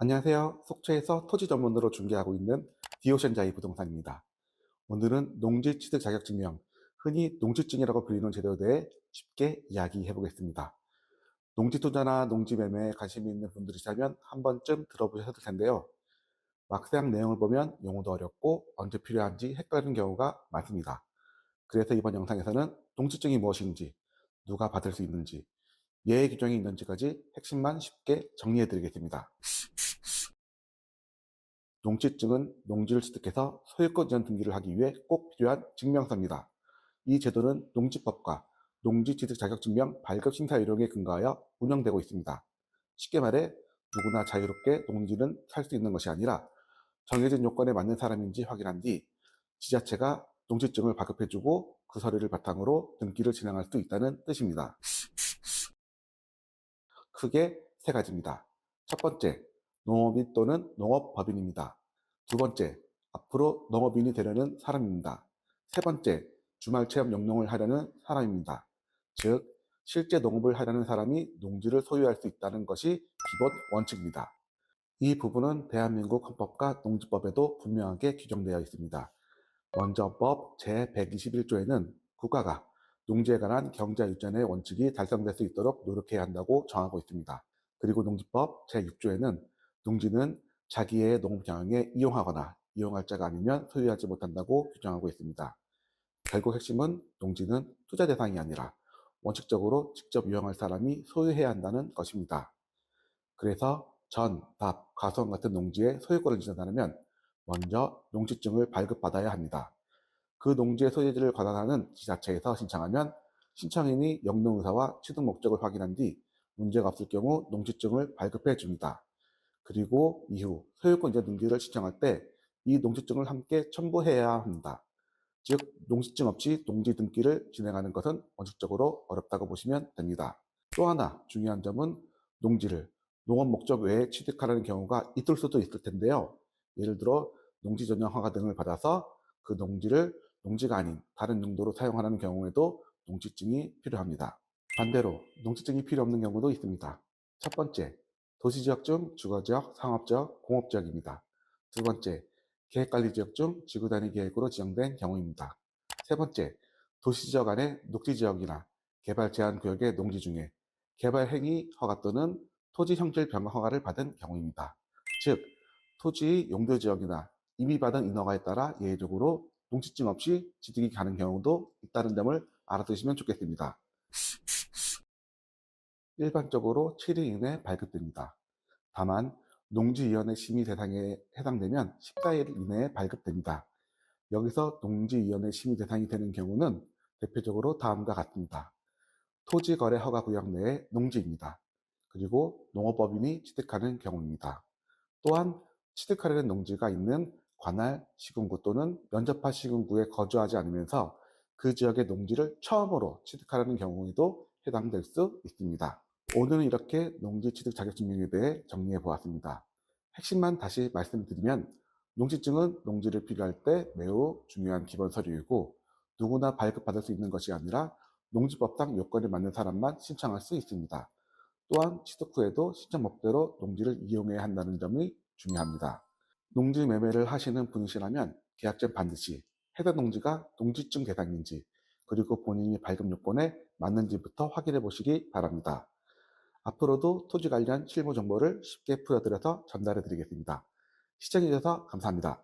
안녕하세요. 속초에서 토지 전문으로 중개하고 있는 디오션자이 부동산입니다. 오늘은 농지 취득 자격증명, 흔히 농지증이라고 불리는 제도에 대해 쉽게 이야기해 보겠습니다. 농지 투자나 농지 매매에 관심이 있는 분들이시라면 한 번쯤 들어보셨을 텐데요. 막상 내용을 보면 용어도 어렵고 언제 필요한지 헷갈리는 경우가 많습니다. 그래서 이번 영상에서는 농지증이 무엇인지, 누가 받을 수 있는지, 예외 규정이 있는지까지 핵심만 쉽게 정리해 드리겠습니다. 농지증은 농지를 취득해서 소유권 이전 등기를 하기 위해 꼭 필요한 증명서입니다. 이 제도는 농지법과 농지취득 자격증명 발급 심사 요령에 근거하여 운영되고 있습니다. 쉽게 말해 누구나 자유롭게 농지는 살 수 있는 것이 아니라 정해진 요건에 맞는 사람인지 확인한 뒤 지자체가 농지증을 발급해주고 그 서류를 바탕으로 등기를 진행할 수 있다는 뜻입니다. 크게 세 가지입니다. 첫 번째, 농업인 또는 농업법인입니다. 두 번째, 앞으로 농업인이 되려는 사람입니다. 세 번째, 주말 체험 영농을 하려는 사람입니다. 즉, 실제 농업을 하려는 사람이 농지를 소유할 수 있다는 것이 기본 원칙입니다. 이 부분은 대한민국 헌법과 농지법에도 분명하게 규정되어 있습니다. 먼저 법 제121조에는 국가가 농지에 관한 경제 유전의 원칙이 달성될 수 있도록 노력해야 한다고 정하고 있습니다. 그리고 농지법 제6조에는 농지는 자기의 농업 경영에 이용하거나 이용할 자가 아니면 소유하지 못한다고 규정하고 있습니다. 결국 핵심은 농지는 투자 대상이 아니라 원칙적으로 직접 이용할 사람이 소유해야 한다는 것입니다. 그래서 전, 답, 가수원 같은 농지에 소유권을 지정하려면 먼저 농지증을 발급받아야 합니다. 그 농지의 소유지를 관할하는 지자체에서 신청하면 신청인이 영농의사와 취득 목적을 확인한 뒤 문제가 없을 경우 농지증을 발급해 줍니다. 그리고 이후 소유권 이전 등기를 신청할 때 이 농지증을 함께 첨부해야 합니다. 즉 농지증 없이 농지 등기를 진행하는 것은 원칙적으로 어렵다고 보시면 됩니다. 또 하나 중요한 점은 농지를 농업 목적 외에 취득하려는 경우가 있을 수도 있을 텐데요. 예를 들어 농지 전용 허가 등을 받아서 그 농지를 농지가 아닌 다른 용도로 사용하는 경우에도 농지증이 필요합니다. 반대로 농지증이 필요 없는 경우도 있습니다. 첫 번째, 도시지역 중 주거지역, 상업지역, 공업지역입니다. 두 번째, 계획관리지역 중 지구단위 계획으로 지정된 경우입니다. 세 번째, 도시지역 안의 녹지지역이나 개발 제한 구역의 농지 중에 개발 행위 허가 또는 토지 형질 변경 허가를 받은 경우입니다. 즉, 토지 용도 지역이나 이미 받은 인허가에 따라 예외적으로 농지증 없이 취득이 가는 경우도 있다는 점을 알아두시면 좋겠습니다. 일반적으로 7일 이내 발급됩니다. 다만 농지위원회 심의 대상에 해당되면 14일 이내에 발급됩니다. 여기서 농지위원회 심의 대상이 되는 경우는 대표적으로 다음과 같습니다. 토지거래허가구역 내의 농지입니다. 그리고 농업법인이 취득하는 경우입니다. 또한 취득하려는 농지가 있는 관할 시군구 또는 면접할 시군구에 거주하지 않으면서 그 지역의 농지를 처음으로 취득하려는 경우에도 해당될 수 있습니다. 오늘은 이렇게 농지 취득 자격증명에 대해 정리해 보았습니다. 핵심만 다시 말씀드리면 농지증은 농지를 필요할 때 매우 중요한 기본 서류이고 누구나 발급받을 수 있는 것이 아니라 농지법상 요건에 맞는 사람만 신청할 수 있습니다. 또한 취득 후에도 신청법대로 농지를 이용해야 한다는 점이 중요합니다. 농지 매매를 하시는 분이시라면 계약 전 반드시 해당 농지가 농지증 대상인지 그리고 본인이 발급 요건에 맞는지부터 확인해 보시기 바랍니다. 앞으로도 토지 관련 실무 정보를 쉽게 풀어드려서 전달해 드리겠습니다. 시청해주셔서 감사합니다.